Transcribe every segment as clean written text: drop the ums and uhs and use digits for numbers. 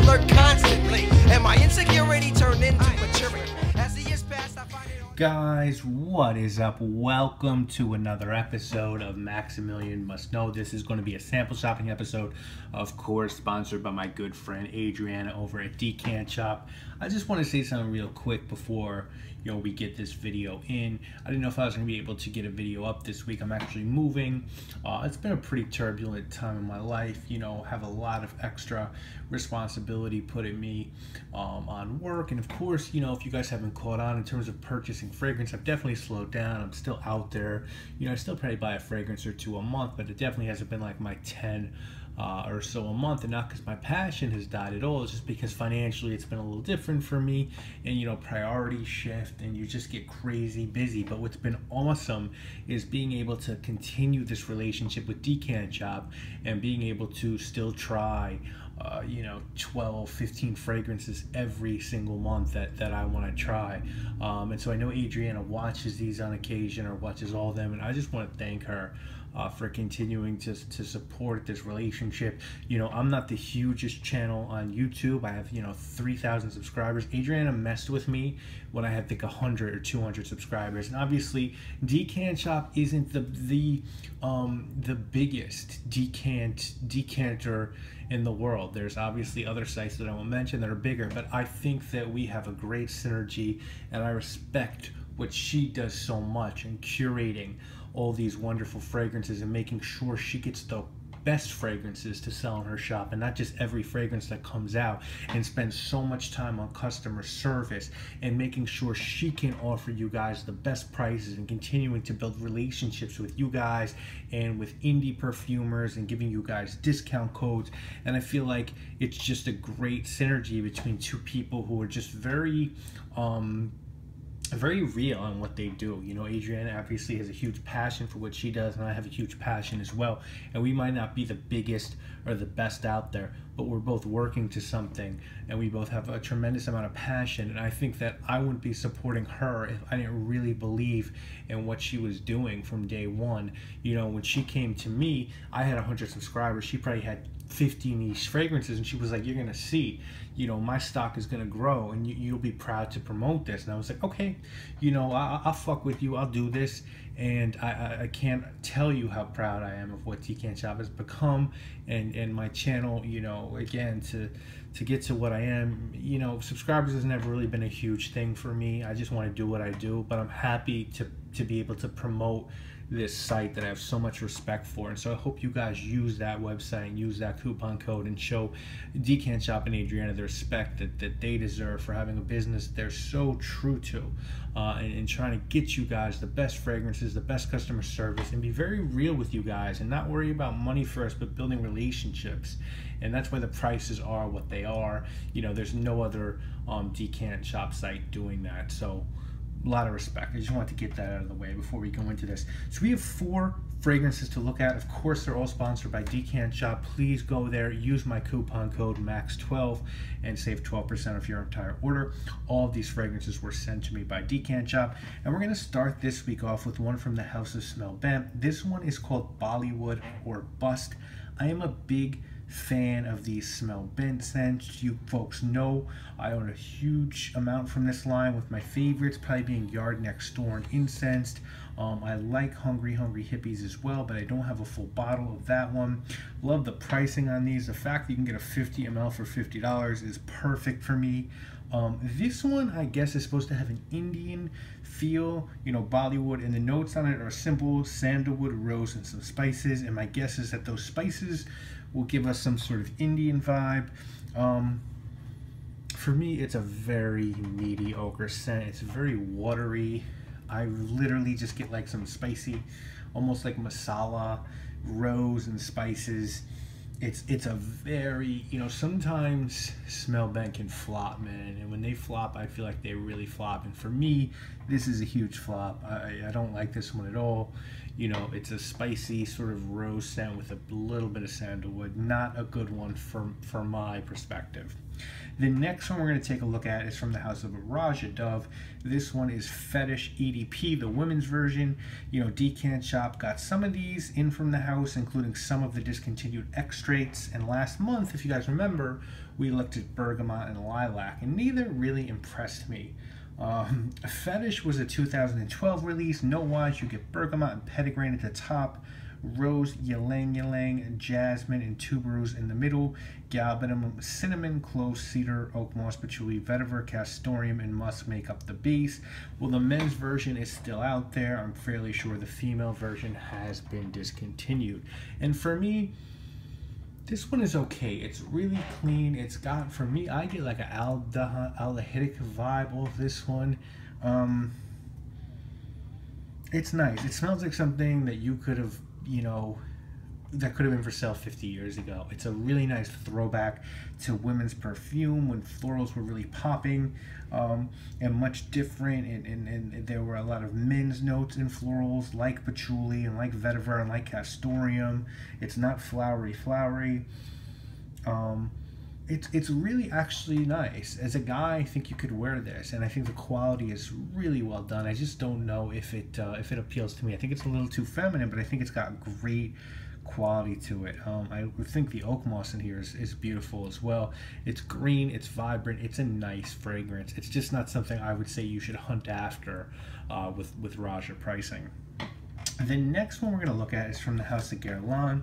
Heusler constantly, and my insecurity turned into maturity. As the years passed, I find it. Guys, what is up? Welcome to another episode of Maximilian Must Know. This is going to be a sample shopping episode, of course, sponsored by my good friend Adriana over at Decant Shop. I just want to say something real quick before we get this video in. I didn't know if I was going to be able to get a video up this week. I'm actually moving. It's been a pretty turbulent time in my life. Have a lot of extra responsibility put in me on work, and of course, if you guys haven't caught on in terms of purchasing fragrance, I've definitely slowed down. I'm still out there. I still probably buy a fragrance or two a month, but it definitely hasn't been like my 10 or so a month, and not because my passion has died at all. It's just because financially it's been a little different for me, and priorities shift and you just get crazy busy. But what's been awesome is being able to continue this relationship with Decant Shop and being able to still try 12, 15 fragrances every single month that I want to try. And so I know Adriana watches these on occasion, or watches all of them, and I just want to thank her for continuing to support this relationship. I'm not the hugest channel on YouTube. I have 3,000 subscribers. Adriana messed with me when I had 100 or 200 subscribers, and obviously Decant Shop isn't the biggest decanter in the world. There's obviously other sites that I won't mention that are bigger, but I think that we have a great synergy, and I respect what she does so much in curating all these wonderful fragrances and making sure she gets the best fragrances to sell in her shop, and not just every fragrance that comes out, and spends so much time on customer service and making sure she can offer you guys the best prices and continuing to build relationships with you guys and with indie perfumers and giving you guys discount codes. And I feel like it's just a great synergy between two people who are just very real on what they do. Adriana obviously has a huge passion for what she does, and I have a huge passion as well. And we might not be the biggest or the best out there, but we're both working to something, and we both have a tremendous amount of passion. And I think that I wouldn't be supporting her if I didn't really believe in what she was doing from day one. When she came to me, I had 100 subscribers. She probably had 50 niche fragrances, and she was like, "You're gonna see, my stock is gonna grow, and you'll be proud to promote this." And I was like, "Okay, I'll fuck with you. I'll do this." And I can't tell you how proud I am of what Decant Shop has become, and my channel. Again, to get to what I am. Subscribers has never really been a huge thing for me. I just want to do what I do, but I'm happy to be able to promote this site that I have so much respect for. And so I hope you guys use that website and use that coupon code and show Decant Shop and Adriana the respect that they deserve for having a business they're so true to, and trying to get you guys the best fragrances, the best customer service, and be very real with you guys and not worry about money first, but building relationships. And that's why the prices are what they are. There's no other Decant Shop site doing that. So a lot of respect. I just wanted to get that out of the way before we go into this. So we have 4 fragrances to look at. Of course, they're all sponsored by Decant Shop. Please go there, use my coupon code MAX12 and save 12% off your entire order. All of these fragrances were sent to me by Decant Shop, and we're going to start this week off with one from the House of Smell Bent. This one is called Bollywood or Bust. I am a big fan of these Smell Bent scents. You folks know I own a huge amount from this line, with my favorites probably being Yard Next Door and Incensed. I like Hungry Hippies as well, but I don't have a full bottle of that one. Love the pricing on these. The fact that you can get a 50 ml for $50 is perfect for me. This one, I guess, is supposed to have an Indian feel, Bollywood, and the notes on it are simple: sandalwood, rose, and some spices. And my guess is that those spices will give us some sort of Indian vibe. For me, it's a very mediocre scent. It's very watery. I literally just get like some spicy, almost like masala, rose, and spices. It's a very, sometimes Smell Bent can flop, man. And when they flop, I feel like they really flop. And for me, this is a huge flop. I don't like this one at all. It's a spicy sort of rose scent with a little bit of sandalwood. Not a good one for my perspective. The next one we're going to take a look at is from the House of Roja Dove. This one is Fetish EDP, the women's version. Decant Shop got some of these in from the house, including some of the discontinued extra concentrates. And last month, if you guys remember, we looked at bergamot and lilac, and neither really impressed me. Fetish was a 2012 release. Note-wise, you get bergamot and petitgrain at the top, rose, ylang ylang, jasmine, and tuberose in the middle, galbanum, cinnamon, clove, cedar, oak moss, patchouli, vetiver, castoreum, and musk make up the base. Well, the men's version is still out there. I'm fairly sure the female version has been discontinued. And for me, this one is okay. It's really clean. It's got, for me, I get like an aldehydic vibe off this one. It's nice. It smells like something that you could have, that could have been for sale 50 years ago. It's a really nice throwback to women's perfume when florals were really popping, and much different, and there were a lot of men's notes in florals like patchouli and like vetiver and like castoreum. It's not flowery. It's really actually nice. As a guy, I think you could wear this, and I think the quality is really well done. I just don't know if it appeals to me. I think it's a little too feminine, but I think it's got great quality to it. I think the oak moss in here is beautiful as well. It's green, it's vibrant, it's a nice fragrance. It's just not something I would say you should hunt after with Roja pricing. The next one we're going to look at is from the house of Guerlain.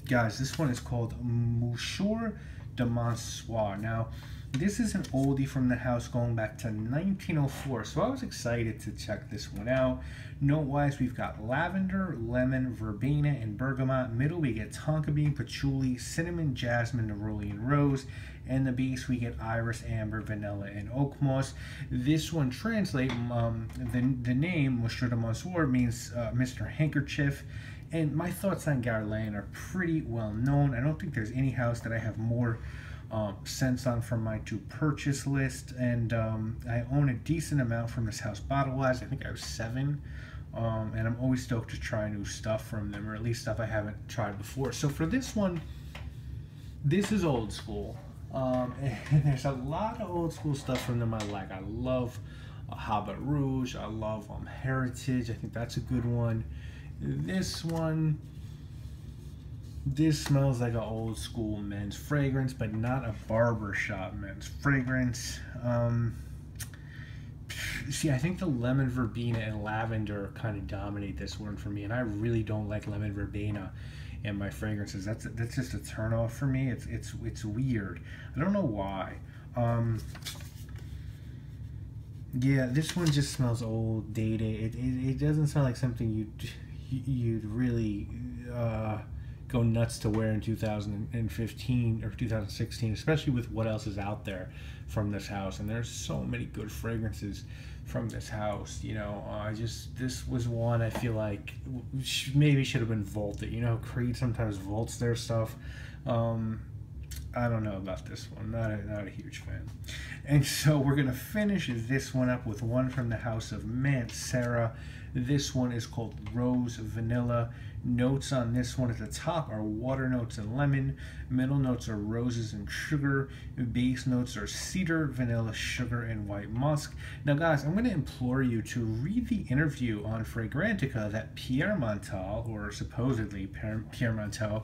Guys, this one is called Monsieur de Mouchoir. Now, this is an oldie from the house going back to 1904, so I was excited to check this one out. Note-wise, we've got lavender, lemon, verbena, and bergamot. Middle, we get tonka bean, patchouli, cinnamon, jasmine, neroli, and rose. And the base, we get iris, amber, vanilla, and oak moss. This one translates, the name, Monsieur de Mouchoir, means Mr. Handkerchief. And my thoughts on Guerlain are pretty well known. I don't think there's any house that I have more scents on from my to purchase list. And I own a decent amount from this house bottle-wise. I think I have 7. And I'm always stoked to try new stuff from them, or at least stuff I haven't tried before. So for this one, this is old school. And there's a lot of old school stuff from them I like. I love Habit Rouge. I love Heritage. I think that's a good one. This one, this smells like an old school men's fragrance, but not a barbershop men's fragrance. See, I think the lemon verbena and lavender kind of dominate this one for me, and I really don't like lemon verbena in my fragrances. That's just a turn off for me. It's weird. I don't know why. Yeah, this one just smells old, dated. It doesn't sound like something you'd really go nuts to wear in 2015 or 2016, especially with what else is out there from this house. And there's so many good fragrances from this house. This was one I feel like maybe should have been vaulted. Creed sometimes vaults their stuff. I don't know about this one. Not a huge fan. And so we're gonna finish this one up with one from the house of Mancera. This one is called Rose Vanilla. Notes on this one at the top are water notes and lemon. Middle notes are roses and sugar. Base notes are cedar, vanilla, sugar, and white musk. Now, guys, I'm going to implore you to read the interview on Fragrantica that Pierre Montal, or supposedly Pierre Montal,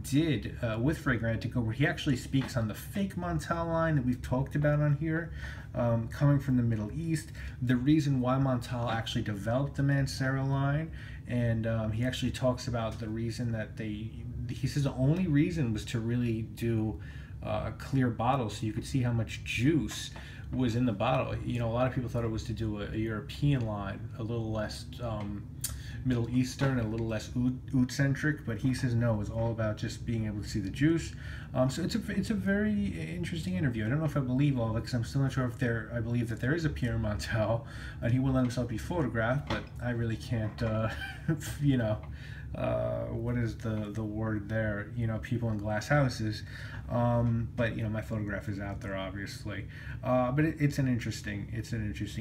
did with Fragrantica, where he actually speaks on the fake Montal line that we've talked about on here, coming from the Middle East, the reason why Montal actually developed the Mancera line. And he actually talks about the reason that he says the only reason was to really do clear bottles so you could see how much juice was in the bottle. A lot of people thought it was to do a European line, a little less Middle Eastern, a little less oud-centric, but he says no, it's all about just being able to see the juice. So it's a very interesting interview. I don't know if I believe all of it, because I'm still not sure if I believe that there is a Pierre Montal, and he will let himself be photographed, but I really can't, what is the word there? People in glass houses. But my photograph is out there, obviously. But it's an interesting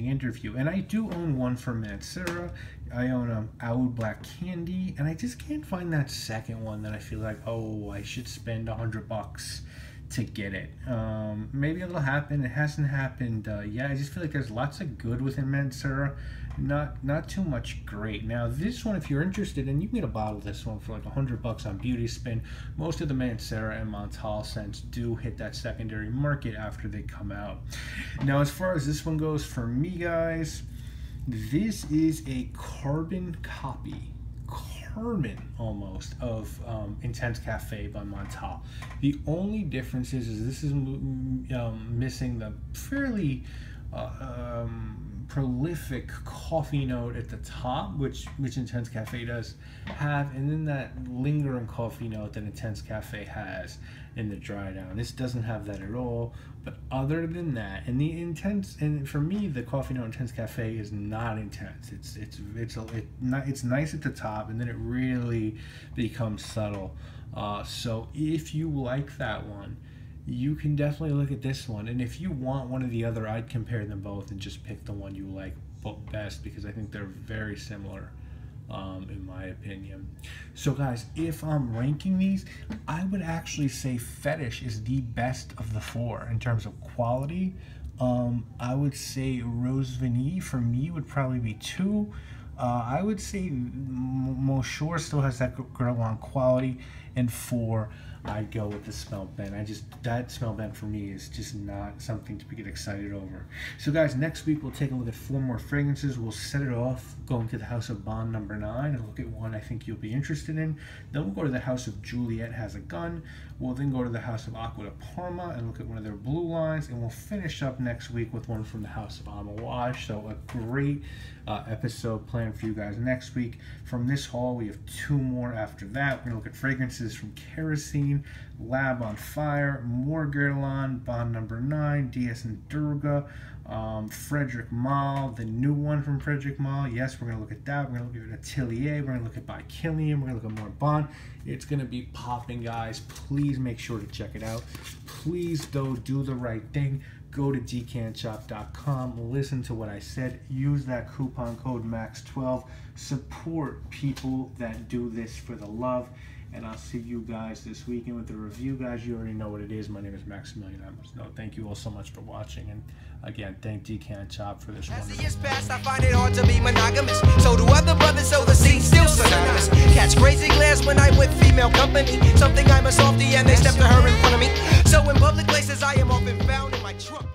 interview. And I do own one from Mancera. I own Oud Black Candy, and I just can't find that second one that I feel like, oh, I should spend $100 to get it. Maybe it'll happen. It hasn't happened yet. I just feel like there's lots of good within Mancera, not too much great. Now this one, if you're interested, and you can get a bottle of this one for like $100 on Beauty Spin. Most of the Mancera and Montal scents do hit that secondary market after they come out. Now as far as this one goes, for me guys, this is a carbon copy, almost, of Intense Cafe by Montal. The only difference is this is missing the fairly prolific coffee note at the top, which Intense Cafe does have, and then that lingering coffee note that Intense Cafe has in the dry down. This doesn't have that at all. But other than that, and the intense, and for me, the coffee note Intense Cafe is not intense. It's nice at the top, and then it really becomes subtle. So if you like that one, you can definitely look at this one. And if you want one or the other, I'd compare them both and just pick the one you like best, because I think they're very similar, in my opinion. So guys, if I'm ranking these, I would actually say Fetish is the best of the four in terms of quality. I would say Rose Vanille for me would probably be 2. I would say Mouchoir still has that Guerlain quality, and 4, I'd go with the Smell Ben. That Smell Ben for me is just not something to get excited over. So guys, next week we'll take a look at 4 more fragrances. We'll set it off going to the House of Bond number 9 and look at one I think you'll be interested in. Then we'll go to the House of Juliet Has a Gun. We'll then go to the House of Aqua de Parma and look at one of their blue lines, and we'll finish up next week with one from the House of Mouchoir. So a great episode planned for you guys next week. From this haul, we have 2 more after that. We're gonna look at fragrances from Kerosene, Lab on Fire, more Guerlain, Bond number 9, DS and Durga, Frederic Malle, the new one from Frederic Malle. Yes, we're gonna look at that. We're gonna look at Atelier. We're gonna look at By Killian. We're gonna look at more Bond. It's gonna be popping, guys. Please make sure to check it out. Please, though, do the right thing. Go to dcanshop.com, listen to what I said, use that coupon code MAX12, support people that do this for the love, and I'll see you guys this weekend with the review. Guys, you already know what it is. My name is Maximilian. I must know. Thank you all so much for watching, and again, thank Decan Shop for this As the wonderful. years pass, I find it hard to be monogamous. So do other brothers, so the scene's still synonymous. Catch crazy glares when I'm with female company. Something I'm a softie and they step to her in front of me. So in public places, I am often found in my trunk.